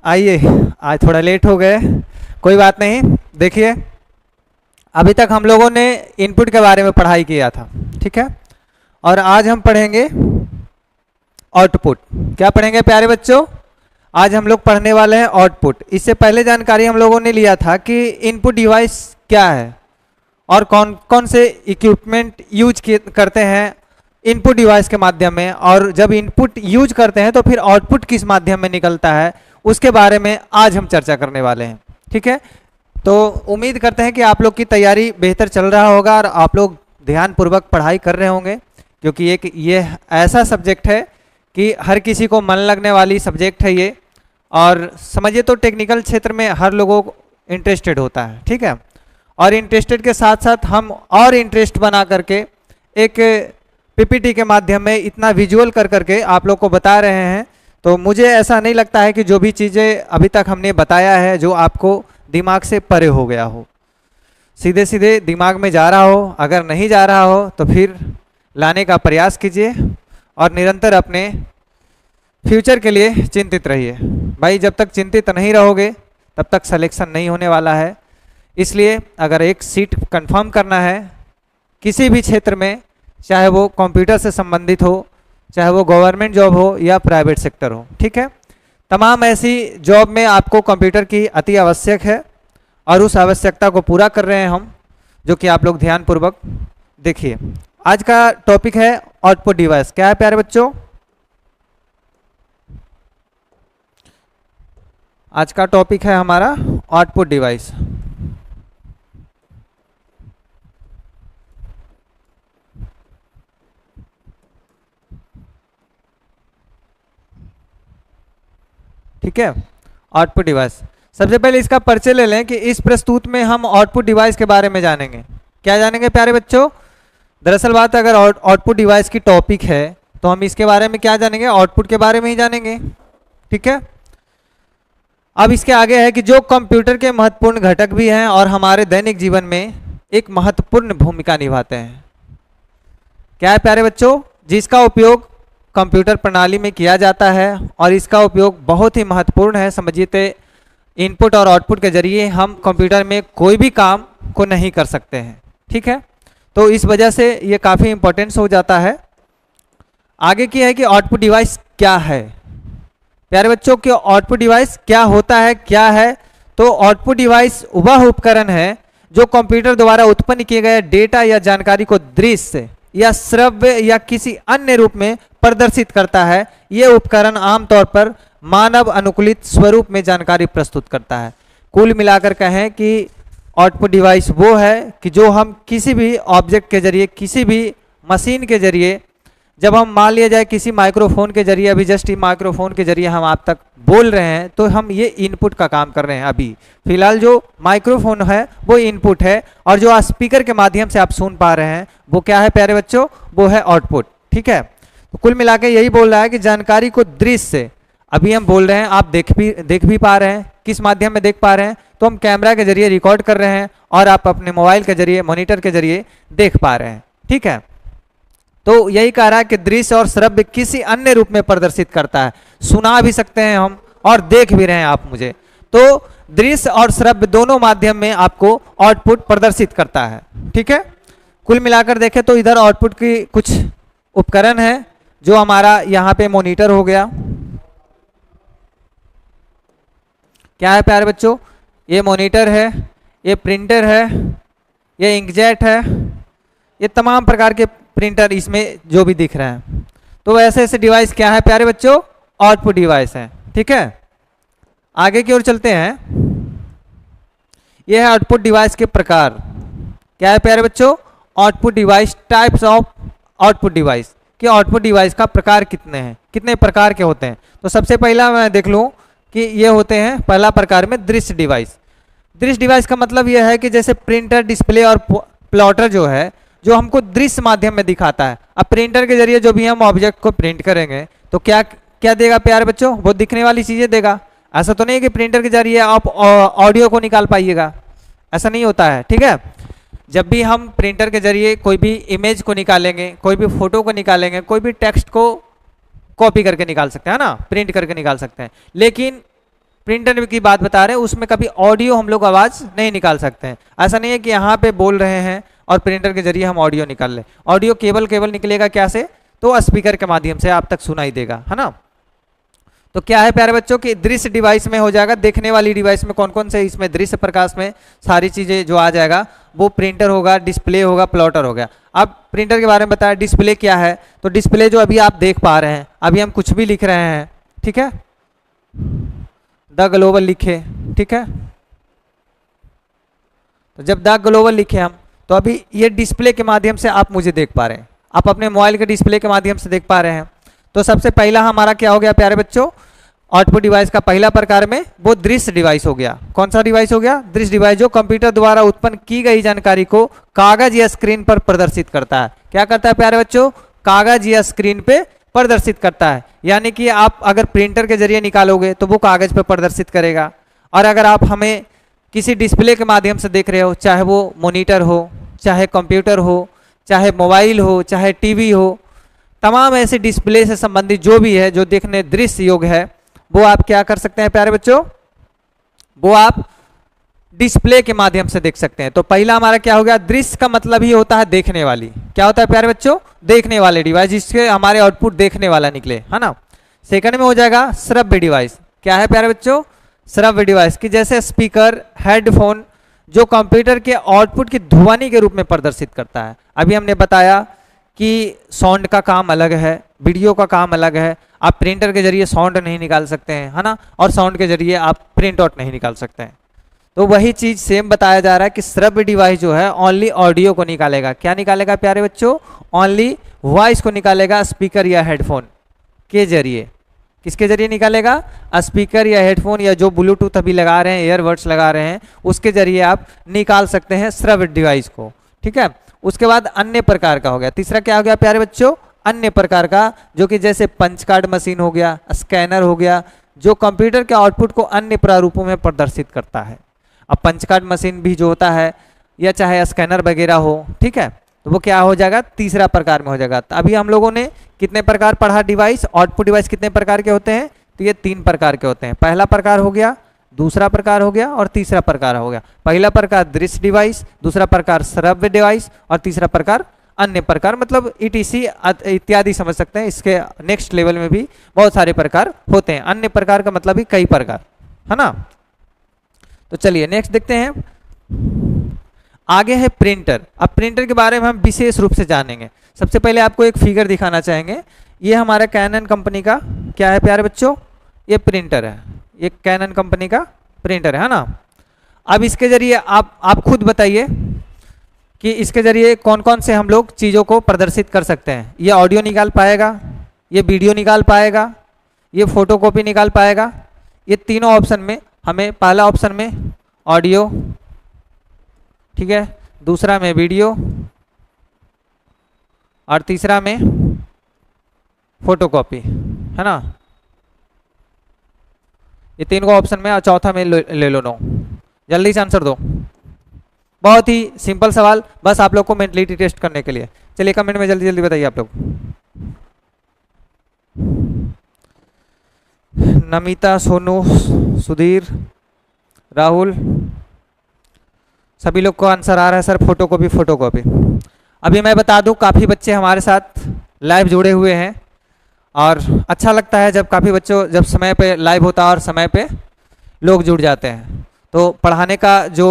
आइए, आज थोड़ा लेट हो गए, कोई बात नहीं। देखिए, अभी तक हम लोगों ने इनपुट के बारे में पढ़ाई किया था, ठीक है। और आज हम पढ़ेंगे आउटपुट। क्या पढ़ेंगे प्यारे बच्चों? आज हम लोग पढ़ने वाले हैं आउटपुट। इससे पहले जानकारी हम लोगों ने लिया था कि इनपुट डिवाइस क्या है और कौन कौन से इक्विपमेंट यूज करते हैं इनपुट डिवाइस के माध्यम में, और जब इनपुट यूज करते हैं तो फिर आउटपुट किस माध्यम में निकलता है, उसके बारे में आज हम चर्चा करने वाले हैं, ठीक है। तो उम्मीद करते हैं कि आप लोग की तैयारी बेहतर चल रहा होगा और आप लोग ध्यानपूर्वक पढ़ाई कर रहे होंगे, क्योंकि एक ये ऐसा सब्जेक्ट है कि हर किसी को मन लगने वाली सब्जेक्ट है ये। और समझिए तो टेक्निकल क्षेत्र में हर लोगों को इंटरेस्टेड होता है, ठीक है। और इंटरेस्टेड के साथ साथ हम और इंटरेस्ट बना करके एक पीपीटी के माध्यम में इतना विजुअल कर करके आप लोग को बता रहे हैं। तो मुझे ऐसा नहीं लगता है कि जो भी चीज़ें अभी तक हमने बताया है जो आपको दिमाग से परे हो गया हो, सीधे सीधे दिमाग में जा रहा हो। अगर नहीं जा रहा हो तो फिर लाने का प्रयास कीजिए और निरंतर अपने फ्यूचर के लिए चिंतित रहिए। भाई, जब तक चिंतित नहीं रहोगे तब तक सिलेक्शन नहीं होने वाला है। इसलिए अगर एक सीट कंफर्म करना है किसी भी क्षेत्र में, चाहे वो कंप्यूटर से संबंधित हो, चाहे वो गवर्नमेंट जॉब हो या प्राइवेट सेक्टर हो, ठीक है, तमाम ऐसी जॉब में आपको कंप्यूटर की अति आवश्यक है और उस आवश्यकता को पूरा कर रहे हैं हम, जो कि आप लोग ध्यानपूर्वक देखिए। आज का टॉपिक है आउटपुट डिवाइस। क्या है प्यारे बच्चों? आज का टॉपिक है हमारा आउटपुट डिवाइस। ठीक है, आउटपुट डिवाइस। सबसे पहले इसका परिचय ले लें कि इस प्रस्तुत में हम आउटपुट डिवाइस के बारे में जानेंगे। क्या जानेंगे प्यारे बच्चों? दरअसल बात अगर आउटपुट डिवाइस की टॉपिक है तो हम इसके बारे में क्या जानेंगे? आउटपुट के बारे में ही जानेंगे, ठीक है। अब इसके आगे है कि जो कंप्यूटर के महत्वपूर्ण घटक भी हैं और हमारे दैनिक जीवन में एक महत्वपूर्ण भूमिका निभाते हैं। क्या है प्यारे बच्चों? जिसका उपयोग कंप्यूटर प्रणाली में किया जाता है और इसका उपयोग बहुत ही महत्वपूर्ण है। समझिए तो इनपुट और आउटपुट के जरिए हम कंप्यूटर में कोई भी काम को नहीं कर सकते हैं, ठीक है। तो इस वजह से ये काफ़ी इंपॉर्टेंस हो जाता है। आगे की है कि आउटपुट डिवाइस क्या है। प्यारे बच्चों, कि आउटपुट डिवाइस क्या होता है, क्या है? तो आउटपुट डिवाइस वह उपकरण है जो कंप्यूटर द्वारा उत्पन्न किए गए डेटा या जानकारी को दृश्य या श्रव्य या किसी अन्य रूप में प्रदर्शित करता है। यह उपकरण आमतौर पर मानव अनुकूलित स्वरूप में जानकारी प्रस्तुत करता है। कुल मिलाकर कहें कि आउटपुट डिवाइस वो है कि जो हम किसी भी ऑब्जेक्ट के जरिए, किसी भी मशीन के जरिए, जब हम मान लिया जाए किसी माइक्रोफोन के जरिए, अभी जस्ट माइक्रोफोन के जरिए हम आप तक बोल रहे हैं, तो हम ये इनपुट का काम कर रहे हैं। अभी फिलहाल जो माइक्रोफोन है वो इनपुट है और जो स्पीकर के माध्यम से आप सुन पा रहे हैं वो क्या है प्यारे बच्चों? वो है आउटपुट, ठीक है। तो कुल मिला के यही बोल रहा है कि जानकारी को दृश्य, अभी हम बोल रहे हैं, आप देख भी पा रहे हैं। किस माध्यम में देख पा रहे हैं? तो हम कैमरा के जरिए रिकॉर्ड कर रहे हैं और आप अपने मोबाइल के जरिए, मॉनिटर के जरिए देख पा रहे हैं, ठीक है। तो यही कह रहा है कि दृश्य और श्रव्य किसी अन्य रूप में प्रदर्शित करता है। सुना भी सकते हैं हम और देख भी रहे हैं आप मुझे। तो दृश्य और श्रव्य दोनों माध्यम में आपको आउटपुट प्रदर्शित करता है, ठीक है। कुल मिलाकर देखें तो इधर आउटपुट की कुछ उपकरण है, जो हमारा यहाँ पे मॉनिटर हो गया। क्या है प्यारे बच्चों? ये मॉनिटर है, ये प्रिंटर है, ये इंकजेट है, ये तमाम प्रकार के प्रिंटर इसमें जो भी दिख रहे हैं। तो ऐसे ऐसे डिवाइस क्या है प्यारे बच्चों? आउटपुट डिवाइस है, ठीक है। आगे की ओर चलते हैं। यह है आउटपुट डिवाइस के प्रकार। क्या है प्यारे बच्चों? Output device, types of output device, कि आउटपुट डिवाइस का प्रकार कितने हैं, कितने प्रकार के होते हैं। तो सबसे पहला मैं देख लूँ कि ये होते हैं, पहला प्रकार में दृश्य डिवाइस। दृश्य डिवाइस का मतलब यह है कि जैसे प्रिंटर, डिस्प्ले और प्लॉटर जो है, जो हमको दृश्य माध्यम में दिखाता है। अब प्रिंटर के जरिए जो भी हम ऑब्जेक्ट को प्रिंट करेंगे तो क्या क्या देगा प्यारे बच्चों? वो दिखने वाली चीजें देगा। ऐसा तो नहीं कि प्रिंटर के जरिए आप ऑडियो को निकाल पाइएगा, ऐसा नहीं होता है, ठीक है। जब भी हम प्रिंटर के जरिए कोई भी इमेज को निकालेंगे, कोई भी फोटो को निकालेंगे, कोई भी टेक्स्ट को कॉपी करके निकाल सकते हैं ना, प्रिंट करके निकाल सकते हैं। लेकिन प्रिंटर की बात बता रहे हैं, उसमें कभी ऑडियो हम लोग आवाज नहीं निकाल सकते हैं। ऐसा नहीं है कि यहाँ पे बोल रहे हैं और प्रिंटर के जरिए हम ऑडियो निकाल लें। ऑडियो केवल निकलेगा क्या से, तो स्पीकर के माध्यम से आप तक सुनाई देगा, है ना। तो क्या है प्यारे बच्चों कि दृश्य डिवाइस में हो जाएगा, देखने वाली डिवाइस में कौन कौन से, इसमें दृश्य प्रकाश में सारी चीजें जो आ जाएगा वो प्रिंटर होगा, डिस्प्ले होगा, प्लॉटर हो गया। अब प्रिंटर के बारे में बताया, डिस्प्ले क्या है, तो डिस्प्ले जो अभी आप देख पा रहे हैं, अभी हम कुछ भी लिख रहे हैं, ठीक है, द ग्लोबल लिखे, ठीक है, तो जब द ग्लोबल लिखे हम, तो अभी ये डिस्प्ले के माध्यम से आप मुझे देख पा रहे हैं, आप अपने मोबाइल के डिस्प्ले के माध्यम से देख पा रहे हैं। तो सबसे पहला हमारा क्या हो गया प्यारे बच्चों, आउटपुट डिवाइस का पहला प्रकार में वो दृश्य डिवाइस हो गया। कौन सा डिवाइस हो गया, दृश्य डिवाइस, जो कंप्यूटर द्वारा उत्पन्न की गई जानकारी को कागज या स्क्रीन पर प्रदर्शित करता है। क्या करता है प्यारे बच्चों, कागज या स्क्रीन पे प्रदर्शित करता है। यानी कि आप अगर प्रिंटर के जरिए निकालोगे तो वो कागज पर प्रदर्शित करेगा, और अगर आप हमें किसी डिस्प्ले के माध्यम से देख रहे हो, चाहे वो मॉनिटर हो, चाहे कंप्यूटर हो, चाहे मोबाइल हो, चाहे टीवी हो, तमाम ऐसे डिस्प्ले से संबंधित जो भी है, जो देखने दृश्य योग्य है, वो आप क्या कर सकते हैं प्यारे बच्चों, वो आप डिस्प्ले के माध्यम से देख सकते हैं। तो पहला हमारा क्या हो गया, दृश्य का मतलब ही होता है देखने वाली, क्या होता है प्यारे बच्चों, देखने वाले डिवाइस, जिसके हमारे आउटपुट देखने वाला निकले, है ना। सेकंड में हो जाएगा श्रव्य डिवाइस। क्या है प्यारे बच्चों, श्रव्य डिवाइस की जैसे स्पीकर, हेडफोन, जो कंप्यूटर के आउटपुट की ध्वनि के रूप में प्रदर्शित करता है। अभी हमने बताया कि साउंड का काम अलग है, वीडियो का काम अलग है, आप प्रिंटर के जरिए साउंड नहीं निकाल सकते हैं, है ना, और साउंड के जरिए आप प्रिंट आउट नहीं निकाल सकते हैं। तो वही चीज सेम बताया जा रहा है कि श्रव्य डिवाइस जो है ओनली ऑडियो को निकालेगा। क्या निकालेगा प्यारे बच्चों, ओनली वॉइस को निकालेगा, स्पीकर या हेडफोन के जरिए। किसके जरिए निकालेगा, स्पीकर या हेडफोन, या जो ब्लूटूथ अभी लगा रहे हैं, ईयरबड्स लगा रहे हैं, उसके जरिए आप निकाल सकते हैं श्रव्य डिवाइस को, ठीक है। उसके बाद अन्य प्रकार का हो गया, तीसरा क्या हो गया प्यारे बच्चों, अन्य प्रकार का, जो कि जैसे पंच कार्ड मशीन हो गया, स्कैनर हो गया, जो कंप्यूटर के आउटपुट को अन्य प्रारूपों में प्रदर्शित करता है। अब पंच कार्ड मशीन भी जो होता है, या चाहे स्कैनर वगैरह हो, ठीक है, तो वो क्या हो जाएगा, तीसरा प्रकार में हो जाएगा। तो अभी हम लोगों ने कितने प्रकार पढ़ा, डिवाइस, आउटपुट डिवाइस कितने प्रकार के होते हैं, तो ये 3 प्रकार के होते हैं। पहला प्रकार हो गया, दूसरा प्रकार हो गया, और तीसरा प्रकार हो गया। पहला प्रकार दृश्य डिवाइस, दूसरा प्रकार श्रव्य डिवाइस, और तीसरा प्रकार अन्य प्रकार, मतलब ईटीसी इत्यादि समझ सकते हैं। इसके नेक्स्ट लेवल में भी बहुत सारे प्रकार होते हैं। अन्य प्रकार का मतलब ही कई प्रकार, है ना। तो चलिए नेक्स्ट देखते हैं, आगे है प्रिंटर। अब प्रिंटर के बारे में हम विशेष रूप से जानेंगे। सबसे पहले आपको एक फिगर दिखाना चाहेंगे। ये हमारा कैनन कंपनी का क्या है प्यारे बच्चों, ये प्रिंटर है, ये कैनन कंपनी का प्रिंटर है ना। अब इसके जरिए आप खुद बताइए कि इसके जरिए कौन कौन से हम लोग चीज़ों को प्रदर्शित कर सकते हैं। ये ऑडियो निकाल पाएगा, ये वीडियो निकाल पाएगा, ये फोटोकॉपी निकाल पाएगा। ये तीनों ऑप्शन में हमें, पहला ऑप्शन में ऑडियो, ठीक है, दूसरा में वीडियो, और तीसरा में फोटोकॉपी, है ना। ये तीन को ऑप्शन में, और चौथा में ले लो नो। जल्दी से आंसर दो। बहुत ही सिंपल सवाल, बस आप लोग को मेंटलिटी टेस्ट करने के लिए। चलिए कमेंट में जल्दी जल्दी बताइए आप लोग। नमिता, सोनू, सुधीर, राहुल, सभी लोग को आंसर आ रहा है सर, फोटोकॉपी फोटोकॉपी। अभी मैं बता दूं, काफ़ी बच्चे हमारे साथ लाइव जुड़े हुए हैं, और अच्छा लगता है जब काफ़ी बच्चों, जब समय पे लाइव होता है और समय पे लोग जुड़ जाते हैं, तो पढ़ाने का जो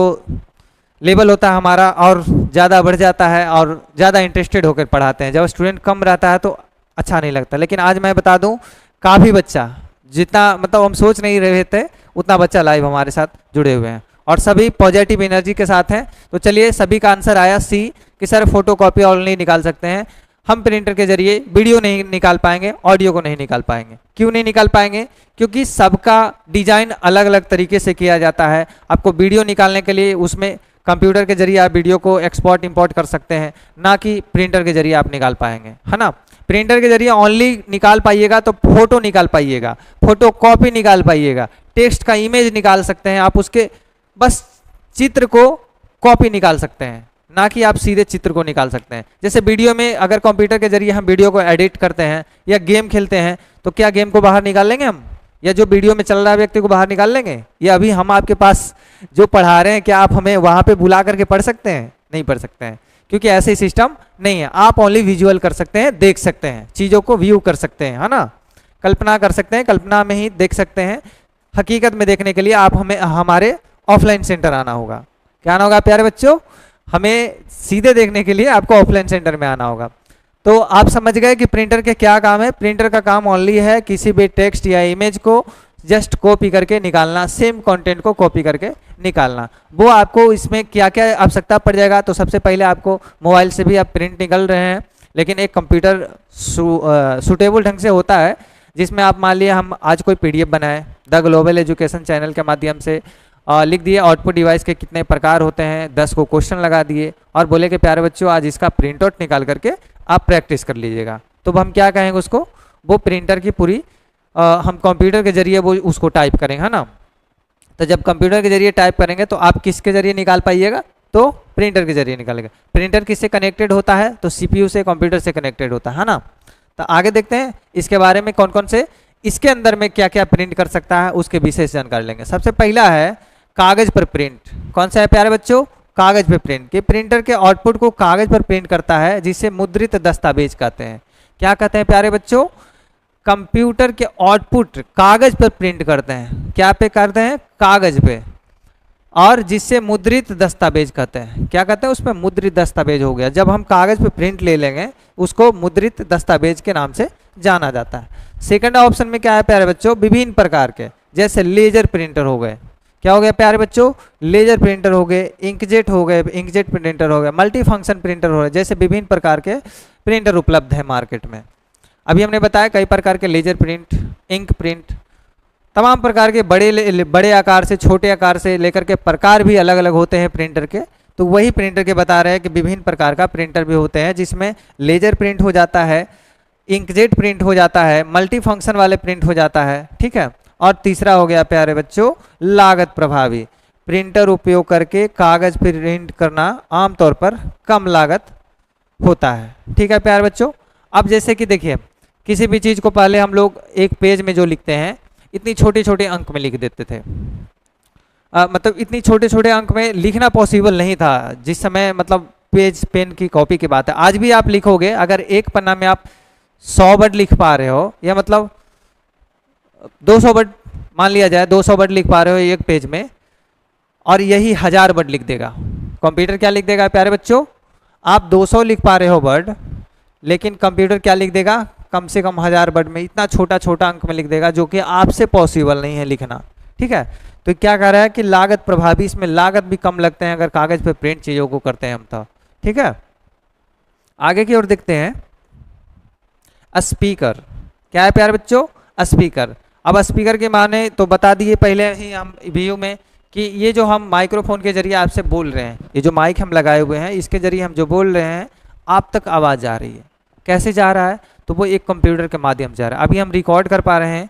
लेवल होता है हमारा और ज़्यादा बढ़ जाता है, और ज़्यादा इंटरेस्टेड होकर पढ़ाते हैं। जब स्टूडेंट कम रहता है तो अच्छा नहीं लगता। लेकिन आज मैं बता दूं, काफ़ी बच्चा, जितना मतलब हम सोच नहीं रहे थे, उतना बच्चा लाइव हमारे साथ जुड़े हुए हैं, और सभी पॉजिटिव एनर्जी के साथ हैं। तो चलिए, सभी का आंसर आया सी, कि सर फोटोकॉपी और नहीं निकाल सकते हैं हम, प्रिंटर के जरिए वीडियो नहीं निकाल पाएंगे, ऑडियो को नहीं निकाल पाएंगे। क्यों नहीं निकाल पाएंगे, क्योंकि सबका डिजाइन अलग अलग तरीके से किया जाता है। आपको वीडियो निकालने के लिए उसमें कंप्यूटर के जरिए आप वीडियो को एक्सपोर्ट इंपोर्ट कर सकते हैं, ना कि प्रिंटर के जरिए आप निकाल पाएंगे, है ना। प्रिंटर के जरिए ओनली निकाल पाइएगा तो फोटो निकाल पाइएगा, फोटो कॉपी निकाल पाइएगा, टेक्स्ट का इमेज निकाल सकते हैं आप, उसके बस चित्र को कॉपी निकाल सकते हैं, ना कि आप सीधे चित्र को निकाल सकते हैं। जैसे वीडियो में अगर कंप्यूटर के जरिए हम वीडियो को एडिट करते हैं या गेम खेलते हैं, तो क्या गेम को बाहर निकाल लेंगे हम, या जो वीडियो में चल रहा है व्यक्ति को बाहर निकाल लेंगे, या अभी हम आपके पास जो पढ़ा रहे हैं क्या आप हमें वहां पे बुला करके पढ़ सकते हैं? नहीं पढ़ सकते हैं, क्योंकि ऐसे सिस्टम नहीं है। आप ओनली विजुअल कर सकते हैं, देख सकते हैं, चीज़ों को व्यू कर सकते हैं, है ना, कल्पना कर सकते हैं, कल्पना में ही देख सकते हैं। हकीकत में देखने के लिए आप हमें हमारे ऑफलाइन सेंटर आना होगा। क्या आना होगा प्यारे बच्चों? हमें सीधे देखने के लिए आपको ऑफलाइन सेंटर में आना होगा। तो आप समझ गए कि प्रिंटर के क्या काम है। प्रिंटर का काम ओनली है किसी भी टेक्स्ट या इमेज को जस्ट कॉपी करके निकालना, सेम कंटेंट को कॉपी करके निकालना। वो आपको इसमें क्या क्या आवश्यकता पड़ जाएगा, तो सबसे पहले आपको मोबाइल से भी आप प्रिंट निकल रहे हैं, लेकिन एक कंप्यूटर सूटेबल ढंग से होता है, जिसमें आप मान लिया हम आज कोई PDF बनाए द ग्लोबल एजुकेशन चैनल के माध्यम से, लिख दिए आउटपुट डिवाइस के कितने प्रकार होते हैं, 10 को क्वेश्चन लगा दिए और बोले कि प्यारे बच्चों आज इसका प्रिंट आउट निकाल करके आप प्रैक्टिस कर लीजिएगा। तो हम क्या कहेंगे उसको, वो प्रिंटर की पूरी हम कंप्यूटर के जरिए वो उसको टाइप करेंगे, है ना। तो जब कंप्यूटर के जरिए टाइप करेंगे तो आप किसके जरिए निकाल पाइएगा, तो प्रिंटर के जरिए निकालेगा। प्रिंटर किससे कनेक्टेड होता है, तो CPU से, कंप्यूटर से कनेक्टेड होता है ना। तो आगे देखते हैं इसके बारे में कौन कौन से इसके अंदर में क्या क्या प्रिंट कर सकता है, उसके विशेष जानकारी लेंगे। सबसे पहला है कागज पर प्रिंट। कौन सा है प्यारे बच्चों? कागज पर प्रिंट। कि प्रिंटर के आउटपुट को कागज पर प्रिंट करता है, जिसे मुद्रित दस्तावेज कहते हैं। क्या कहते हैं प्यारे बच्चों? कंप्यूटर के आउटपुट कागज पर प्रिंट करते हैं। क्या पे करते हैं? कागज पे, और जिससे मुद्रित दस्तावेज कहते हैं। क्या कहते हैं? उसमें मुद्रित दस्तावेज हो गया। जब हम कागज पे प्रिंट ले लेंगे उसको मुद्रित दस्तावेज के नाम से जाना जाता है। सेकंड ऑप्शन में क्या है प्यारे बच्चों? विभिन्न प्रकार के, जैसे लेजर प्रिंटर हो गए। क्या हो गया प्यारे बच्चों? लेजर प्रिंटर हो गए, इंकजेट हो गए, इंकजेट प्रिंटर हो गए, मल्टी फंक्शन प्रिंटर हो गए। जैसे विभिन्न प्रकार के प्रिंटर उपलब्ध है मार्केट में। अभी हमने बताया कई प्रकार के लेजर प्रिंट, इंक प्रिंट, तमाम प्रकार के बड़े आकार से छोटे आकार से लेकर के प्रकार भी अलग अलग होते हैं प्रिंटर के। तो वही प्रिंटर के बता रहे हैं कि विभिन्न प्रकार का प्रिंटर भी होते हैं, जिसमें लेजर प्रिंट हो जाता है, इंकजेट प्रिंट हो जाता है, मल्टी फंक्शन वाले प्रिंट हो जाता है। ठीक है। और तीसरा हो गया प्यारे बच्चों लागत प्रभावी। प्रिंटर उपयोग करके कागज प्रिंट करना आमतौर पर कम लागत होता है। ठीक है प्यारे बच्चों। अब जैसे कि देखिए किसी भी चीज़ को पहले हम लोग एक पेज में जो लिखते हैं इतनी छोटे छोटे अंक में लिख देते थे। मतलब इतनी छोटे छोटे अंक में लिखना पॉसिबल नहीं था जिस समय, मतलब पेज पेन की कॉपी की बात है। आज भी आप लिखोगे, अगर एक पन्ना में आप 100 वर्ड लिख पा रहे हो, या मतलब 200 वर्ड मान लिया जाए, 200 वर्ड लिख पा रहे हो एक पेज में, और यही 1000 वर्ड लिख देगा कंप्यूटर। क्या लिख देगा प्यारे बच्चों? आप 200 लिख पा रहे हो वर्ड, लेकिन कंप्यूटर क्या लिख देगा? कम से कम 1000 वर्ड में, इतना छोटा छोटा अंक में लिख देगा, जो कि आपसे पॉसिबल नहीं है लिखना। ठीक है। तो क्या कह रहा है कि लागत प्रभावी, इसमें लागत भी कम लगते हैं अगर कागज पे प्रिंट चीजों को करते हैं हम तो। ठीक है। आगे की ओर देखते हैं स्पीकर। क्या है प्यारे बच्चों? स्पीकर। अब स्पीकर के माने तो बता दिए पहले ही हम वीडियो में कि ये जो हम माइक्रोफोन के जरिए आपसे बोल रहे हैं, ये जो माइक हम लगाए हुए हैं, इसके जरिए हम जो बोल रहे हैं आप तक आवाज़ जा रही है। कैसे जा रहा है? तो वो एक कंप्यूटर के माध्यम से जा रहा है। अभी हम रिकॉर्ड कर पा रहे हैं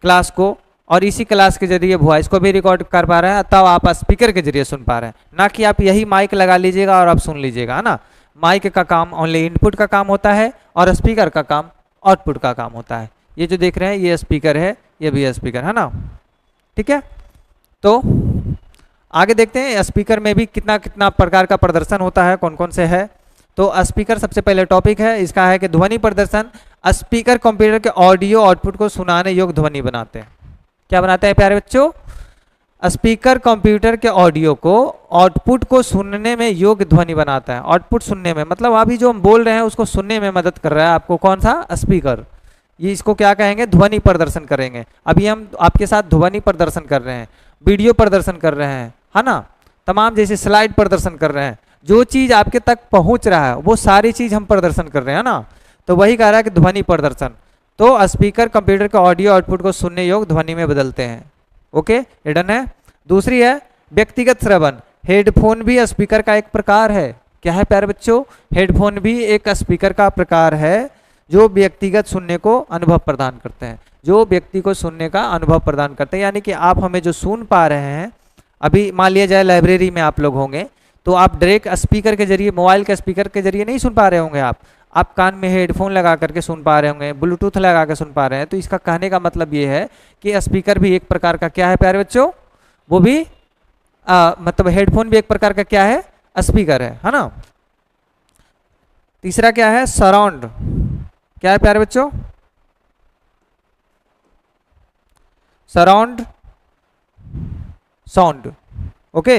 क्लास को, और इसी क्लास के जरिए वॉइस को भी रिकॉर्ड कर पा रहे हैं, तब आप स्पीकर के जरिए सुन पा रहे हैं। ना कि आप यही माइक लगा लीजिएगा और आप सुन लीजिएगा, है ना। माइक का काम ओनली इनपुट का काम होता है, और स्पीकर का काम आउटपुट का काम होता है। ये जो देख रहे हैं ये स्पीकर है, ये भी स्पीकर है ना। ठीक है। तो आगे देखते हैं स्पीकर में भी कितना कितना प्रकार का प्रदर्शन होता है, कौन कौन से है। तो स्पीकर सबसे पहले टॉपिक है इसका, है कि ध्वनि प्रदर्शन। स्पीकर कंप्यूटर के ऑडियो आउटपुट को सुनाने योग्य ध्वनि बनाते हैं। क्या बनाते हैं प्यारे बच्चों? स्पीकर कंप्यूटर के ऑडियो को, आउटपुट को सुनने में योग्य ध्वनि बनाता है। आउटपुट सुनने में मतलब अभी जो हम बोल रहे हैं उसको सुनने में मदद कर रहा है आपको कौन सा? स्पीकर। ये इसको क्या कहेंगे? ध्वनि प्रदर्शन करेंगे। अभी हम आपके साथ ध्वनि प्रदर्शन कर रहे हैं, वीडियो प्रदर्शन कर रहे हैं, है ना, तमाम जैसे स्लाइड प्रदर्शन कर रहे हैं। जो चीज आपके तक पहुंच रहा है वो सारी चीज हम प्रदर्शन कर रहे हैं ना। तो वही कह रहा है कि ध्वनि प्रदर्शन। तो स्पीकर कंप्यूटर के ऑडियो आउटपुट को सुनने योग्य ध्वनि में बदलते हैं। ओके, ये डन है। दूसरी है व्यक्तिगत श्रवण। हेडफोन भी स्पीकर का एक प्रकार है। क्या है प्यारे बच्चों? हेडफोन भी एक स्पीकर का प्रकार है जो व्यक्तिगत सुनने को अनुभव प्रदान करते हैं, जो व्यक्ति को सुनने का अनुभव प्रदान करते हैं। यानी कि आप हमें जो सुन पा रहे हैं, अभी मान लिया जाए लाइब्रेरी में आप लोग होंगे, तो आप डायरेक्ट स्पीकर के जरिए, मोबाइल के स्पीकर के जरिए नहीं सुन पा रहे होंगे। आप कान में हेडफोन लगा करके सुन पा रहे होंगे, ब्लूटूथ लगा के सुन पा रहे हैं, तो इसका कहने का मतलब ये है कि स्पीकर भी एक प्रकार का क्या है प्यारे बच्चों, वो भी मतलब हेडफोन भी एक प्रकार का क्या है, स्पीकर है ना। तीसरा क्या है, सराउंड, क्या है प्यारे बच्चों, surround sound. Okay,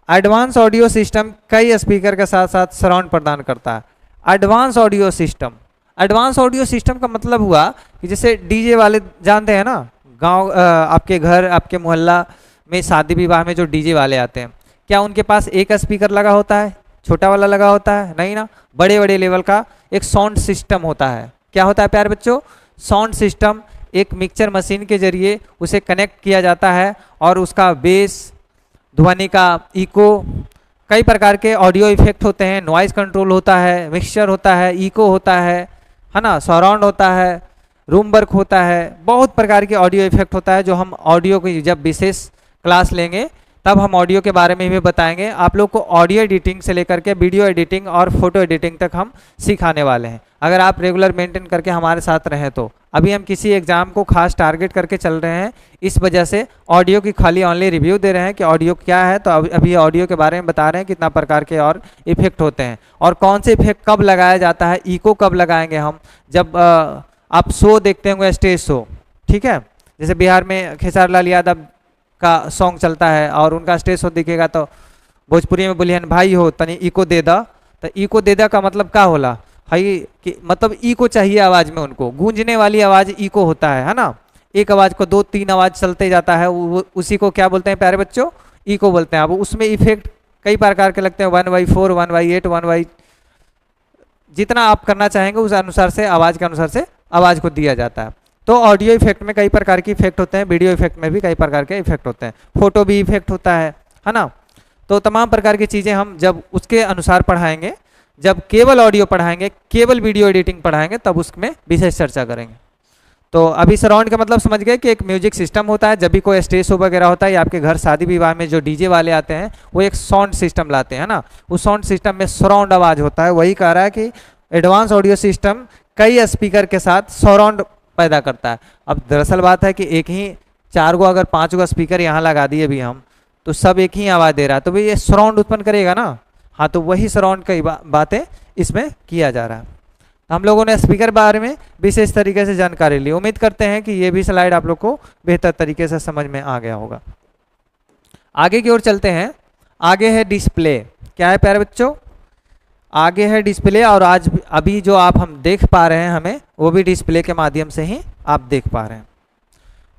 advance audio system कई स्पीकर के साथ साथ सराउंड प्रदान करता है। Advance audio system, advance audio system का मतलब हुआ कि जैसे डीजे वाले जानते हैं ना, गांव आपके घर आपके मोहल्ला में शादी विवाह में जो डीजे वाले आते हैं, क्या उनके पास एक स्पीकर लगा होता है, छोटा वाला लगा होता है, नहीं ना, बड़े बड़े लेवल का एक साउंड सिस्टम होता है। क्या होता है प्यारे बच्चों, साउंड सिस्टम एक मिक्सचर मशीन के जरिए उसे कनेक्ट किया जाता है और उसका बेस, ध्वनि का इको, कई प्रकार के ऑडियो इफेक्ट होते हैं, नॉइज कंट्रोल होता है, मिक्सचर होता है, इको होता है ना, सराउंड होता है, रूम वर्क होता है, बहुत प्रकार के ऑडियो इफेक्ट होता है जो हम ऑडियो की जब विशेष क्लास लेंगे तब हम ऑडियो के बारे में भी बताएंगे। आप लोग को ऑडियो एडिटिंग से लेकर के वीडियो एडिटिंग और फोटो एडिटिंग तक हम सिखाने वाले हैं, अगर आप रेगुलर मेंटेन करके हमारे साथ रहें तो। अभी हम किसी एग्जाम को खास टारगेट करके चल रहे हैं, इस वजह से ऑडियो की खाली ऑनली रिव्यू दे रहे हैं कि ऑडियो क्या है, तो अभी ऑडियो के बारे में बता रहे हैं कितना प्रकार के और इफेक्ट होते हैं और कौन से इफेक्ट कब लगाया जाता है, इको कब लगाएंगे हम, जब आप शो देखते होंगे, स्टेज शो, ठीक है, जैसे बिहार में खेसारी लाल यादव का सॉन्ग चलता है और उनका स्टेज शो दिखेगा तो भोजपुरी में बोलिए भाई हो तनी इको दे दा, तो इको दे दा का मतलब क्या होला है कि मतलब इको चाहिए आवाज में, उनको गूंजने वाली आवाज इको होता है ना, एक आवाज को दो तीन आवाज चलते जाता है, उसी को क्या बोलते हैं प्यारे बच्चों, इको बोलते हैं। अब उसमें इफेक्ट कई प्रकार के लगते हैं, 1/4, 1/8, 1/, जितना आप करना चाहेंगे उस अनुसार से आवाज के अनुसार से आवाज को दिया जाता है। तो ऑडियो इफेक्ट में कई प्रकार के इफेक्ट होते हैं, वीडियो इफेक्ट में भी कई प्रकार के इफेक्ट होते हैं, फोटो भी इफेक्ट होता है ना। तो तमाम प्रकार की चीज़ें हम जब उसके अनुसार पढ़ाएंगे, जब केवल ऑडियो पढ़ाएंगे, केवल वीडियो एडिटिंग पढ़ाएंगे, तब उसमें विशेष चर्चा करेंगे। तो अभी सराउंड का मतलब समझ गए कि एक म्यूजिक सिस्टम होता है, जब भी कोई स्टेज शो वगैरह होता है या आपके घर शादी विवाह में जो डीजे वाले आते हैं वो एक साउंड सिस्टम लाते हैं ना, उस साउंड सिस्टम में सराउंड आवाज होता है। वही कह रहा है कि एडवांस ऑडियो सिस्टम कई स्पीकर के साथ सराउंड पैदा करता है। अब दरअसल बात है कि एक ही 4 गो अगर 5 गो स्पीकर यहाँ लगा दिए भी हम, तो सब एक ही आवाज़ दे रहा है, तो भाई ये सराउंड उत्पन्न करेगा ना। हाँ, तो वही सराउंड की बातें इसमें किया जा रहा है। हम लोगों ने स्पीकर बारे में विशेष तरीके से जानकारी ली। उम्मीद करते हैं कि ये भी स्लाइड आप लोग को बेहतर तरीके से समझ में आ गया होगा। आगे की ओर चलते हैं। आगे है डिस्प्ले। क्या है प्यारे बच्चों, आगे है डिस्प्ले। और आज अभी जो आप हम देख पा रहे हैं हमें, वो भी डिस्प्ले के माध्यम से ही आप देख पा रहे हैं।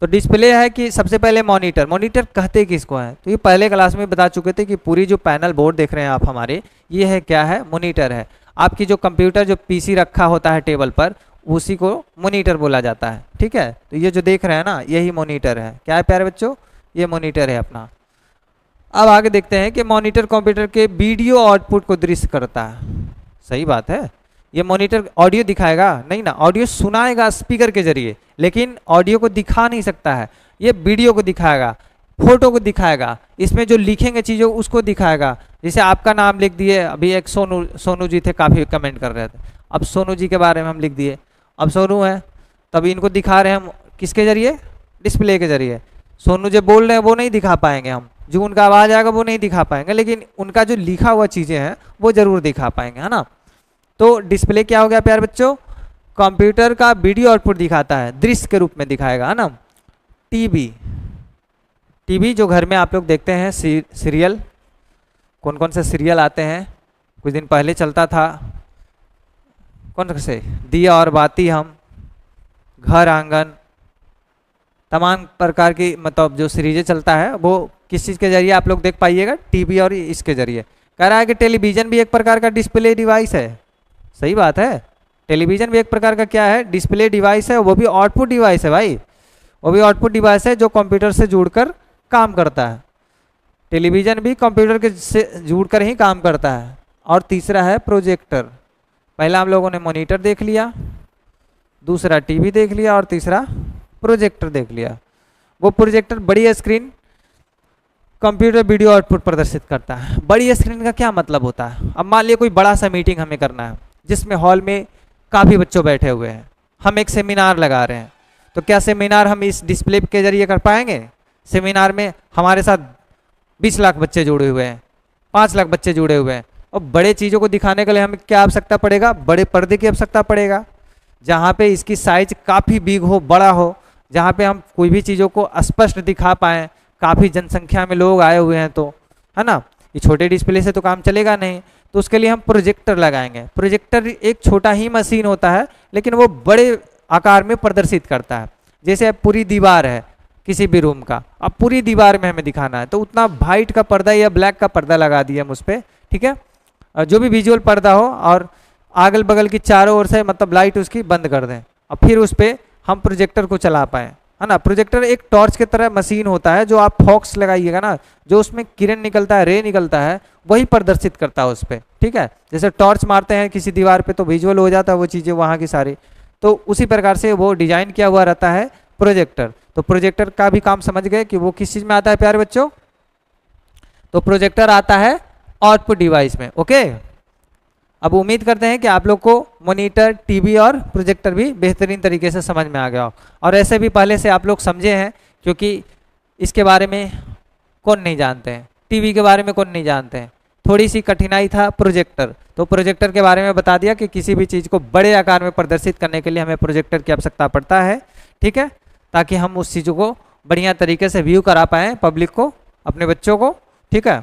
तो डिस्प्ले है कि सबसे पहले मॉनिटर। मॉनिटर कहते किसको है, तो ये पहले क्लास में बता चुके थे कि पूरी जो पैनल बोर्ड देख रहे हैं आप हमारे, ये है क्या है, मॉनिटर है। आपकी जो कंप्यूटर जो पीसी रखा होता है टेबल पर, उसी को मॉनिटर बोला जाता है। ठीक है, तो ये जो देख रहे हैं ना, यही मॉनिटर है। क्या है प्यारे बच्चों, ये मॉनिटर है अपना। अब आगे देखते हैं कि मॉनिटर कंप्यूटर के वीडियो आउटपुट को दृश्य करता है। सही बात है, ये मॉनिटर ऑडियो दिखाएगा नहीं ना, ऑडियो सुनाएगा स्पीकर के जरिए, लेकिन ऑडियो को दिखा नहीं सकता है। ये वीडियो को दिखाएगा, फोटो को दिखाएगा, इसमें जो लिखेंगे चीज़ों उसको दिखाएगा। जैसे आपका नाम लिख दिए, अभी एक सोनू जी थे, काफ़ी कमेंट कर रहे थे, अब सोनू जी के बारे में हम लिख दिए, अब सोनू है, तब इनको दिखा रहे हैं हम किसके जरिए, डिस्प्ले के जरिए। सोनू जो बोल रहे हैं वो नहीं दिखा पाएंगे हम, जो उनका आवाज़ आएगा वो नहीं दिखा पाएंगे, लेकिन उनका जो लिखा हुआ चीज़ें हैं वो जरूर दिखा पाएंगे, है ना। तो डिस्प्ले क्या हो गया प्यारे बच्चों, कंप्यूटर का वीडियो आउटपुट दिखाता है, दृश्य के रूप में दिखाएगा, है ना। टीवी जो घर में आप लोग देखते हैं, सीरियल, कौन कौन से सीरियल आते हैं, कुछ दिन पहले चलता था, कौन से, दिया और बाती, हम, घर आंगन, तमाम प्रकार की मतलब जो सीरीजें चलता है वो किस चीज़ के जरिए आप लोग देख पाइएगा, टीवी और इसके जरिए। कह रहा है कि टेलीविज़न भी एक प्रकार का डिस्प्ले डिवाइस है। सही बात है, टेलीविज़न भी एक प्रकार का क्या है, डिस्प्ले डिवाइस है, वो भी आउटपुट डिवाइस है भाई, वो भी आउटपुट डिवाइस है जो कंप्यूटर से जुड़कर काम करता है। टेलीविज़न भी कंप्यूटर के से जुड़कर ही काम करता है। और तीसरा है प्रोजेक्टर। पहला हम लोगों ने मॉनिटर देख लिया, दूसरा टीवी देख लिया और तीसरा प्रोजेक्टर देख लिया। वो प्रोजेक्टर बड़ी स्क्रीन कंप्यूटर वीडियो आउटपुट प्रदर्शित करता है। बड़ी स्क्रीन का क्या मतलब होता है, अब मान लिया कोई बड़ा सा मीटिंग हमें करना है, जिसमें हॉल में काफ़ी बच्चों बैठे हुए हैं, हम एक सेमिनार लगा रहे हैं, तो क्या सेमिनार हम इस डिस्प्ले के जरिए कर पाएंगे? सेमिनार में हमारे साथ 20 लाख बच्चे जुड़े हुए हैं, 5 लाख बच्चे जुड़े हुए हैं, और बड़े चीज़ों को दिखाने के लिए हमें क्या आवश्यकता पड़ेगा? बड़े पर्दे की आवश्यकता पड़ेगा, जहाँ पे इसकी साइज काफ़ी बिग हो, बड़ा हो, जहाँ पे हम कोई भी चीज़ों को स्पष्ट दिखा पाएँ, काफ़ी जनसंख्या में लोग आए हुए हैं तो, है ना। ये छोटे डिस्प्ले से तो काम चलेगा नहीं, तो उसके लिए हम प्रोजेक्टर लगाएंगे। प्रोजेक्टर एक छोटा ही मशीन होता है, लेकिन वो बड़े आकार में प्रदर्शित करता है। जैसे अब पूरी दीवार है किसी भी रूम का, अब पूरी दीवार में हमें दिखाना है, तो उतना वाइट का पर्दा या ब्लैक का पर्दा लगा दिया हम उस पर, ठीक है। जो भी विजुअल पर्दा हो, और अगल बगल की चारों ओर से मतलब लाइट उसकी बंद कर दें, और फिर उस पर हम प्रोजेक्टर को चला पाएँ, है ना। प्रोजेक्टर एक टॉर्च की तरह मशीन होता है, जो आप फॉक्स लगाइएगा ना, जो उसमें किरण निकलता है, रे निकलता है, वही प्रदर्शित करता है उस पर, ठीक है। जैसे टॉर्च मारते हैं किसी दीवार पे तो विजुअल हो जाता है वो चीज़ें वहाँ की सारी, तो उसी प्रकार से वो डिजाइन किया हुआ रहता है प्रोजेक्टर। तो प्रोजेक्टर का भी काम समझ गए कि वो किस चीज़ में आता है प्यारे बच्चों? तो प्रोजेक्टर आता है आउटपुट डिवाइस में, ओके। अब उम्मीद करते हैं कि आप लोग को मॉनिटर, टीवी और प्रोजेक्टर भी बेहतरीन तरीके से समझ में आ गया हो, और ऐसे भी पहले से आप लोग समझे हैं, क्योंकि इसके बारे में कौन नहीं जानते हैं, टीवी के बारे में कौन नहीं जानते हैं। थोड़ी सी कठिनाई था प्रोजेक्टर, तो प्रोजेक्टर के बारे में बता दिया कि किसी भी चीज़ को बड़े आकार में प्रदर्शित करने के लिए हमें प्रोजेक्टर की आवश्यकता पड़ता है, ठीक है, ताकि हम उस चीज़ों को बढ़िया तरीके से व्यू करा पाएँ पब्लिक को, अपने बच्चों को, ठीक है।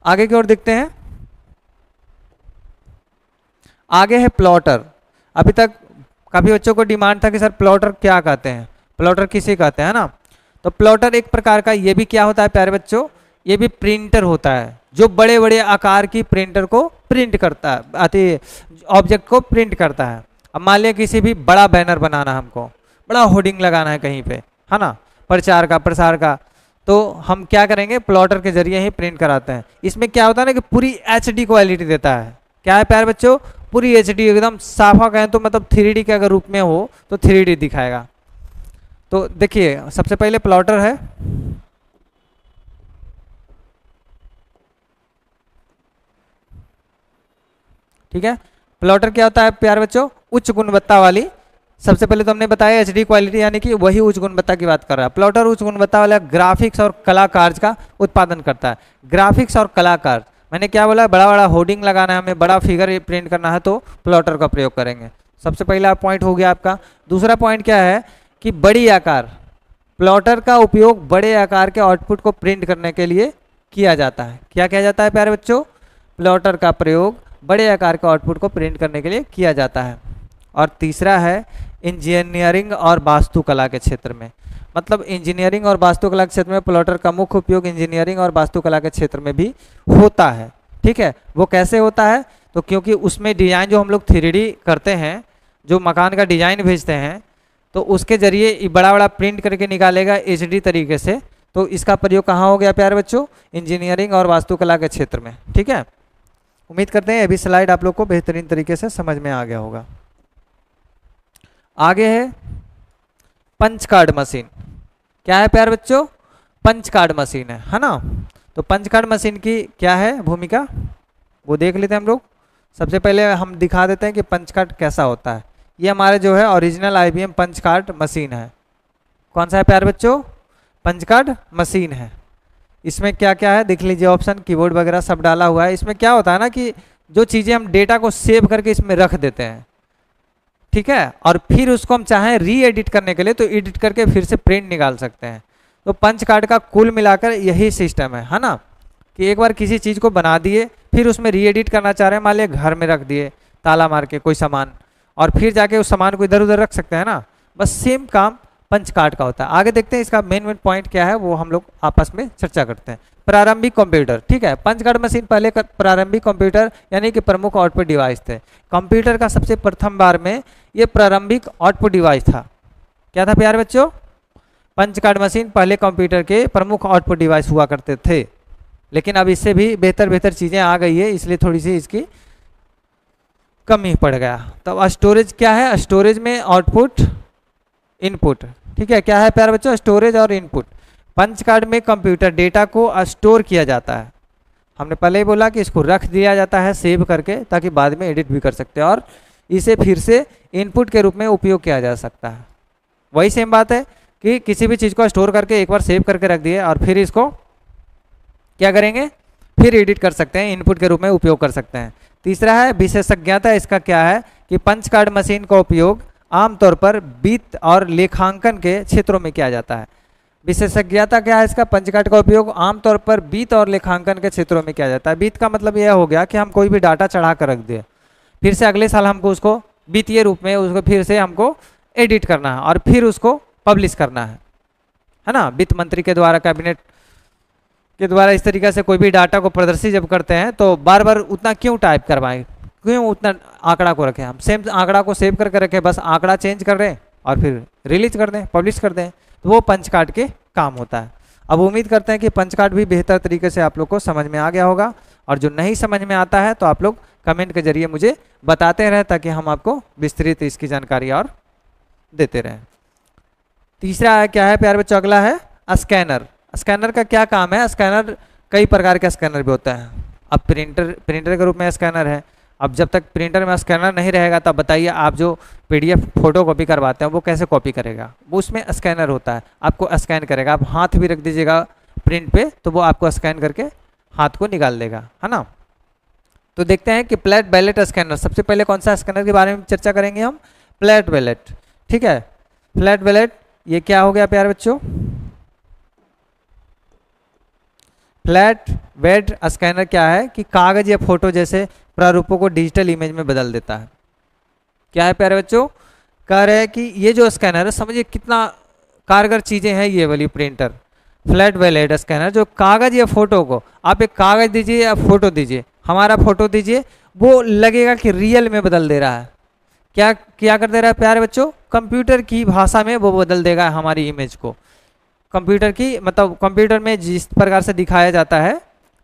आगे की ओर देखते हैं। आगे है प्लॉटर। अभी तक काफ़ी बच्चों को डिमांड था कि सर प्लॉटर क्या कहते हैं, प्लॉटर किसे कहते हैं ना। तो प्लॉटर एक प्रकार का ये भी क्या होता है प्यारे बच्चों? ये भी प्रिंटर होता है, जो बड़े बड़े आकार की प्रिंटर को प्रिंट करता है, आती ऑब्जेक्ट को प्रिंट करता है। अब मान लिया किसी भी बड़ा बैनर बनाना, हमको बड़ा होर्डिंग लगाना है कहीं पे, है ना, प्रचार का, प्रसार का, तो हम क्या करेंगे? प्लॉटर के जरिए ही प्रिंट कराते हैं। इसमें क्या होता है ना कि पूरी HD क्वालिटी देता है। क्या है प्यारे बच्चों? पूरी HD एकदम साफा कहें तो मतलब 3D के अगर रूप में हो तो 3D दिखाएगा। तो देखिए सबसे पहले प्लॉटर है, ठीक है। प्लॉटर क्या होता है प्यारे बच्चों? उच्च गुणवत्ता वाली, सबसे पहले तो हमने बताया HD क्वालिटी, यानी कि वही उच्च गुणवत्ता की बात कर रहा है। प्लॉटर उच्च गुणवत्ता वाला ग्राफिक्स और कलाकार का उत्पादन करता है। ग्राफिक्स और कलाकार, मैंने क्या बोला? बड़ा बड़ा होर्डिंग लगाना है हमें, बड़ा फिगर प्रिंट करना है तो प्लॉटर का प्रयोग करेंगे। सबसे पहला पॉइंट हो गया आपका। दूसरा पॉइंट क्या है कि बड़ी आकार, प्लॉटर का उपयोग बड़े आकार के आउटपुट को प्रिंट करने के लिए किया जाता है। क्या किया जाता है प्यारे बच्चों? प्लॉटर का प्रयोग बड़े आकार के आउटपुट को प्रिंट करने के लिए किया जाता है। और तीसरा है इंजीनियरिंग और वास्तुकला के क्षेत्र में, मतलब इंजीनियरिंग और वास्तुकला के क्षेत्र में प्लॉटर का मुख्य उपयोग इंजीनियरिंग और वास्तुकला के क्षेत्र में भी होता है, ठीक है। वो कैसे होता है? तो क्योंकि उसमें डिजाइन जो हम लोग 3D करते हैं, जो मकान का डिजाइन भेजते हैं, तो उसके जरिए बड़ा बड़ा प्रिंट करके निकालेगा HD तरीके से। तो इसका प्रयोग कहाँ हो गया प्यारे बच्चों? इंजीनियरिंग और वास्तुकला के क्षेत्र में, ठीक है। उम्मीद करते हैं अभी स्लाइड आप लोग को बेहतरीन तरीके से समझ में आ गया होगा। आगे है पंच कार्ड मशीन। क्या है प्यारे बच्चों? पंच कार्ड मशीन है ना। तो पंच कार्ड मशीन की क्या है भूमिका, वो देख लेते हैं हम लोग। सबसे पहले हम दिखा देते हैं कि पंच कार्ड कैसा होता है। ये हमारे जो है original IBM punch card machine है। कौन सा है प्यारे बच्चों? पंच कार्ड मशीन है। इसमें क्या क्या है देख लीजिए, ऑप्शन, कीबोर्ड वगैरह सब डाला हुआ है। इसमें क्या होता है ना कि जो चीज़ें हम डेटा को सेव करके इसमें रख देते हैं, ठीक है, और फिर उसको हम चाहें री एडिट करने के लिए तो एडिट करके फिर से प्रिंट निकाल सकते हैं। तो पंच कार्ड का कुल मिलाकर यही सिस्टम है ना, कि एक बार किसी चीज़ को बना दिए, फिर उसमें री एडिट करना चाह रहे हैं, मान लिया घर में रख दिए ताला मार के कोई सामान, और फिर जाके उस सामान को इधर उधर रख सकते हैं ना। बस सेम काम पंच कार्ड का होता है। आगे देखते हैं इसका मेन पॉइंट क्या है, वो हम लोग आपस में चर्चा करते हैं। प्रारंभिक कंप्यूटर, ठीक है। पंच कार्ड मशीन पहले प्रारंभिक कंप्यूटर यानी कि प्रमुख आउटपुट डिवाइस थे। कंप्यूटर का सबसे प्रथम बार में ये प्रारंभिक आउटपुट डिवाइस था। क्या था प्यारे बच्चों? पंच कार्ड मशीन पहले कंप्यूटर के प्रमुख आउटपुट डिवाइस हुआ करते थे, लेकिन अब इससे भी बेहतर चीज़ें आ गई है, इसलिए थोड़ी सी इसकी कमी पड़ गया। तो स्टोरेज क्या है? स्टोरेज में आउटपुट इनपुट, ठीक है। क्या है प्यारे बच्चों? स्टोरेज और इनपुट। पंच कार्ड में कंप्यूटर डेटा को स्टोर किया जाता है, हमने पहले ही बोला कि इसको रख दिया जाता है सेव करके, ताकि बाद में एडिट भी कर सकते हैं और इसे फिर से इनपुट के रूप में उपयोग किया जा सकता है। वही सेम बात है कि किसी भी चीज़ को स्टोर करके एक बार सेव करके रख दिए और फिर इसको क्या करेंगे, फिर एडिट कर सकते हैं, इनपुट के रूप में उपयोग कर सकते हैं। तीसरा है विशेषज्ञता। इसका क्या है कि पंच कार्ड मशीन का उपयोग आमतौर पर वित्त और लेखांकन के क्षेत्रों में किया जाता है। विशेषज्ञता क्या है इसका, पंच कार्ड का उपयोग आमतौर पर वित्त और लेखांकन के क्षेत्रों में किया जाता है। वित्त का मतलब यह हो गया कि हम कोई भी डाटा चढ़ा कर रख दिए, फिर से अगले साल हमको उसको वित्तीय रूप में उसको फिर से हमको एडिट करना है और फिर उसको पब्लिश करना है ना। वित्त मंत्री के द्वारा, कैबिनेट के द्वारा इस तरीके से कोई भी डाटा को प्रदर्शित जब करते हैं तो बार बार उतना क्यों टाइप करवाएं, क्यों उतना आंकड़ा को रखें, हम सेम आंकड़ा को सेव करके रखें, बस आंकड़ा चेंज कर दें और फिर रिलीज कर दें, पब्लिश कर दें, तो वो पंच कार्ड के काम होता है। अब उम्मीद करते हैं कि पंच कार्ड भी बेहतर तरीके से आप लोग को समझ में आ गया होगा, और जो नहीं समझ में आता है तो आप लोग कमेंट के जरिए मुझे बताते रहें ताकि हम आपको विस्तृत इसकी जानकारी और देते रहें। तीसरा है क्या है प्यारे बच्चों, अगला है स्कैनर। स्कैनर का क्या काम है, स्कैनर कई प्रकार के स्कैनर भी होता है। अब प्रिंटर के रूप में स्कैनर है। अब जब तक प्रिंटर में स्कैनर नहीं रहेगा तब बताइए आप जो PDF फोटो कॉपी करवाते हैं वो कैसे कॉपी करेगा, वो उसमें स्कैनर होता है, आपको स्कैन करेगा। आप हाथ भी रख दीजिएगा प्रिंट पे तो वो आपको स्कैन करके हाथ को निकाल देगा, है ना। तो देखते हैं कि फ्लैट बैलेट स्कैनर। सबसे पहले कौन सा स्कैनर के बारे में चर्चा करेंगे हम, फ्लैट बैलेट। ठीक है, फ्लैट बैलेट ये क्या हो गया प्यारे बच्चों, फ्लैट बेड स्कैनर क्या है कि कागज या फोटो जैसे प्रारूपों को डिजिटल इमेज में बदल देता है। क्या है प्यारे बच्चों, कह रहे हैं कि ये जो स्कैनर है, समझिए कितना कारगर चीजें हैं ये वाली प्रिंटर, फ्लैट बैलेट स्कैनर, जो कागज या फोटो को, आप एक कागज दीजिए या फोटो दीजिए, हमारा फोटो दीजिए, वो लगेगा कि रियल में बदल दे रहा है। क्या क्या कर दे रहा है प्यारे बच्चों, कंप्यूटर की भाषा में वो बदल देगा हमारी इमेज को। कंप्यूटर की मतलब कंप्यूटर में जिस प्रकार से दिखाया जाता है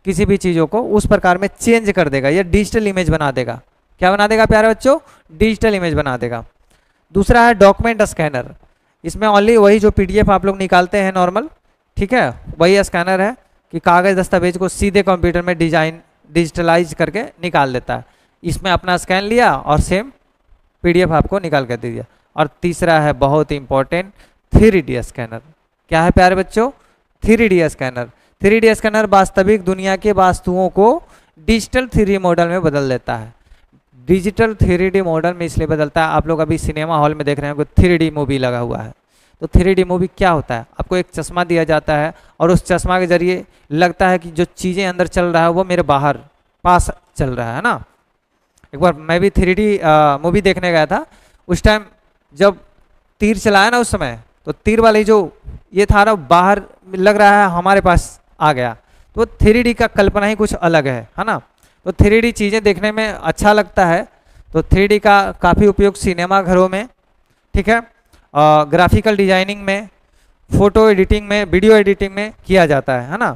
किसी भी चीज़ों को, उस प्रकार में चेंज कर देगा, या डिजिटल इमेज बना देगा। क्या बना देगा प्यारे बच्चों, डिजिटल इमेज बना देगा। दूसरा है डॉक्यूमेंट स्कैनर। इसमें ओनली वही जो PDF आप लोग निकालते हैं नॉर्मल, ठीक है, वही स्कैनर है कि कागज दस्तावेज को सीधे कंप्यूटर में डिजिटलाइज करके निकाल देता है। इसमें अपना स्कैन लिया और सेम PDF आपको निकाल कर दे दिया। और तीसरा है बहुत इंपॉर्टेंट 3D स्कैनर। क्या है प्यारे बच्चों, 3D स्कैनर। 3D स्कैनर वास्तविक दुनिया के वस्तुओं को डिजिटल 3D मॉडल में बदल देता है। डिजिटल 3D मॉडल में इसलिए बदलता है, आप लोग अभी सिनेमा हॉल में देख रहे हैं 3D मूवी लगा हुआ है, तो 3D मूवी क्या होता है, आपको एक चश्मा दिया जाता है और उस चश्मा के जरिए लगता है कि जो चीज़ें अंदर चल रहा है वो मेरे बाहर पास चल रहा है ना। एक बार मैं भी 3D मूवी देखने गया था, उस टाइम जब तीर चलाया ना उस समय, तो तीर वाली जो ये था ना बाहर लग रहा है हमारे पास आ गया, तो 3D का कल्पना ही कुछ अलग है ना। तो 3D चीज़ें देखने में अच्छा लगता है, तो 3D का काफ़ी उपयोग सिनेमा घरों में, ठीक है, ग्राफिकल डिजाइनिंग में, फोटो एडिटिंग में, वीडियो एडिटिंग में किया जाता है ना।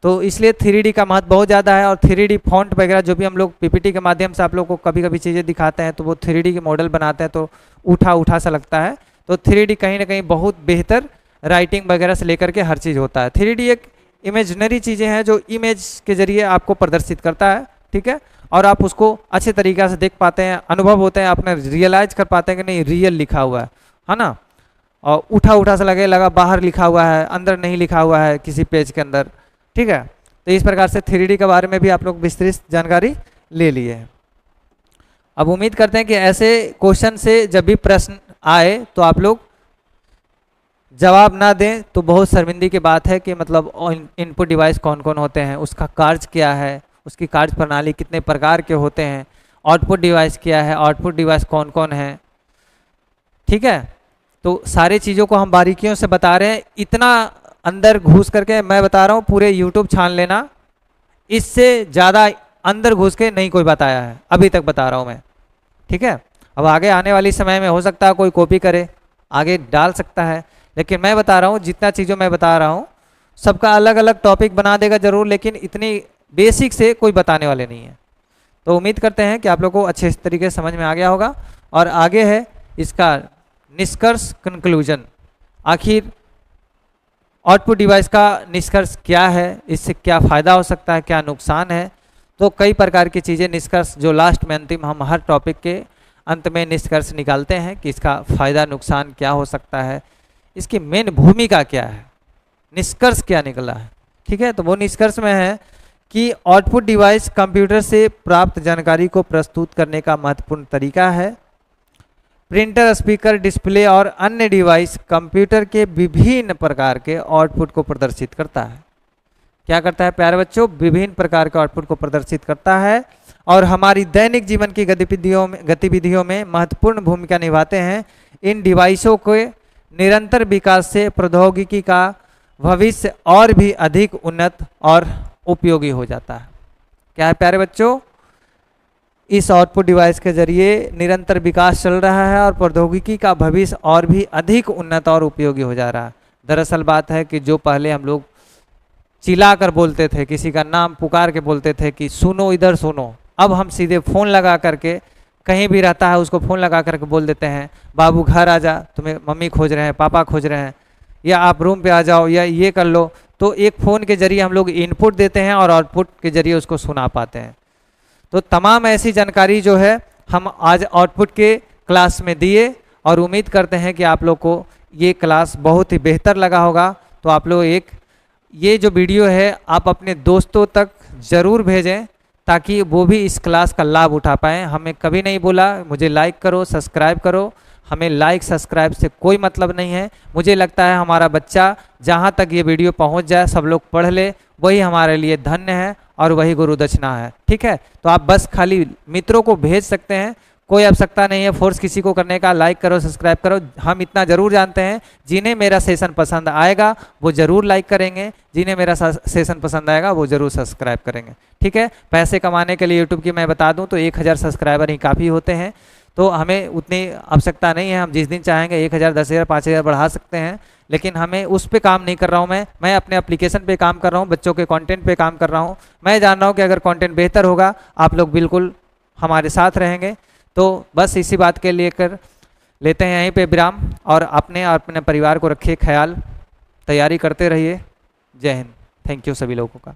तो इसलिए 3D का महत्व बहुत ज़्यादा है। और 3D फॉन्ट वगैरह जो भी हम लोग PPT के माध्यम से आप लोग को कभी कभी चीज़ें दिखाते हैं तो वो 3D के मॉडल बनाते हैं तो उठा सा लगता है। तो 3D कहीं ना कहीं बहुत बेहतर राइटिंग वगैरह से लेकर के हर चीज़ होता है। 3D एक इमेजनरी चीज़ें हैं जो इमेज के जरिए आपको प्रदर्शित करता है, ठीक है, और आप उसको अच्छे तरीक़े से देख पाते हैं, अनुभव होते हैं, आपने रियलाइज कर पाते हैं कि नहीं रियल लिखा हुआ है ना। और उठा सा लगा बाहर लिखा हुआ है, अंदर नहीं लिखा हुआ है किसी पेज के अंदर, ठीक है। तो इस प्रकार से 3D के बारे में भी आप लोग विस्तृत जानकारी ले लिए हैं। अब उम्मीद करते हैं कि ऐसे क्वेश्चन से जब भी प्रश्न आए तो आप लोग जवाब ना दें तो बहुत शर्मिंदगी की बात है कि मतलब इनपुट डिवाइस कौन कौन होते हैं, उसका कार्य क्या है, उसकी कार्य प्रणाली कितने प्रकार के होते हैं, आउटपुट डिवाइस क्या है, आउटपुट डिवाइस कौन कौन है, ठीक है। तो सारी चीज़ों को हम बारीकियों से बता रहे हैं, इतना अंदर घुस करके मैं बता रहा हूँ, पूरे YouTube छान लेना, इससे ज़्यादा अंदर घुस के नहीं कोई बताया है अभी तक, बता रहा हूँ मैं, ठीक है। अब आगे आने वाली समय में हो सकता है कोई कॉपी करे, आगे डाल सकता है, लेकिन मैं बता रहा हूँ जितना चीज़ों मैं बता रहा हूँ सबका अलग अलग टॉपिक बना देगा जरूर, लेकिन इतनी बेसिक से कोई बताने वाले नहीं है। तो उम्मीद करते हैं कि आप लोगों को अच्छे तरीके से समझ में आ गया होगा। और आगे है इसका निष्कर्ष, कंक्लूजन, आखिर आउटपुट डिवाइस का निष्कर्ष क्या है, इससे क्या फ़ायदा हो सकता है, क्या नुकसान है। तो कई प्रकार की चीज़ें निष्कर्ष जो लास्ट में अंतिम हम हर टॉपिक के अंत में निष्कर्ष निकालते हैं कि इसका फ़ायदा नुकसान क्या हो सकता है, इसकी मेन भूमिका क्या है, निष्कर्ष क्या निकला है। ठीक है, तो वो निष्कर्ष में है कि आउटपुट डिवाइस कंप्यूटर से प्राप्त जानकारी को प्रस्तुत करने का महत्वपूर्ण तरीका है। प्रिंटर, स्पीकर, डिस्प्ले और अन्य डिवाइस कंप्यूटर के विभिन्न प्रकार के आउटपुट को प्रदर्शित करता है। क्या करता है प्यारे बच्चों? विभिन्न प्रकार के आउटपुट को प्रदर्शित करता है और हमारी दैनिक जीवन की गतिविधियों में महत्वपूर्ण भूमिका निभाते हैं। इन डिवाइसों के निरंतर विकास से प्रौद्योगिकी का भविष्य और भी अधिक उन्नत और उपयोगी हो जाता है। क्या है प्यारे बच्चों? इस आउटपुट डिवाइस के जरिए निरंतर विकास चल रहा है और प्रौद्योगिकी का भविष्य और भी अधिक उन्नत और उपयोगी हो जा रहा है। दरअसल बात है कि जो पहले हम लोग चिल्ला कर बोलते थे, किसी का नाम पुकार के बोलते थे कि सुनो इधर सुनो, अब हम सीधे फ़ोन लगा करके, कहीं भी रहता है उसको फ़ोन लगा करके बोल देते हैं बाबू घर आ जा, तुम्हें मम्मी खोज रहे हैं, पापा खोज रहे हैं, या आप रूम पे आ जाओ, या ये कर लो। तो एक फ़ोन के जरिए हम लोग इनपुट देते हैं और आउटपुट के जरिए उसको सुना पाते हैं। तो तमाम ऐसी जानकारी जो है हम आज आउटपुट के क्लास में दिए और उम्मीद करते हैं कि आप लोग को ये क्लास बहुत ही बेहतर लगा होगा। तो आप लोग ये जो वीडियो है आप अपने दोस्तों तक ज़रूर भेजें ताकि वो भी इस क्लास का लाभ उठा पाएँ। हमें कभी नहीं बोला मुझे लाइक करो, सब्सक्राइब करो, हमें लाइक सब्सक्राइब से कोई मतलब नहीं है। मुझे लगता है हमारा बच्चा जहाँ तक ये वीडियो पहुँच जाए, सब लोग पढ़ ले, वही हमारे लिए धन्य है और वही गुरु दक्षिणा है। ठीक है, तो आप बस खाली मित्रों को भेज सकते हैं, कोई आवश्यकता नहीं है फोर्स किसी को करने का। लाइक करो, सब्सक्राइब करो। हम इतना ज़रूर जानते हैं जिन्हें मेरा सेशन पसंद आएगा वो ज़रूर लाइक करेंगे, जिन्हें मेरा सेशन पसंद आएगा वो ज़रूर सब्सक्राइब करेंगे। ठीक है, पैसे कमाने के लिए यूट्यूब की मैं बता दूं तो 1000 सब्सक्राइबर ही काफ़ी होते हैं, तो हमें उतनी आवश्यकता नहीं है। हम जिस दिन चाहेंगे 1000, 10,000, 5,000 बढ़ा सकते हैं, लेकिन हमें उस पे काम नहीं कर रहा हूँ। मैं अपने एप्लीकेशन पे काम कर रहा हूँ, बच्चों के कंटेंट पे काम कर रहा हूँ। मैं जान रहा हूँ कि अगर कंटेंट बेहतर होगा आप लोग बिल्कुल हमारे साथ रहेंगे। तो बस इसी बात के लेकर लेते हैं यहीं पे विराम और अपने परिवार को रखिए ख्याल, तैयारी करते रहिए। जय हिंद। थैंक यू सभी लोगों का।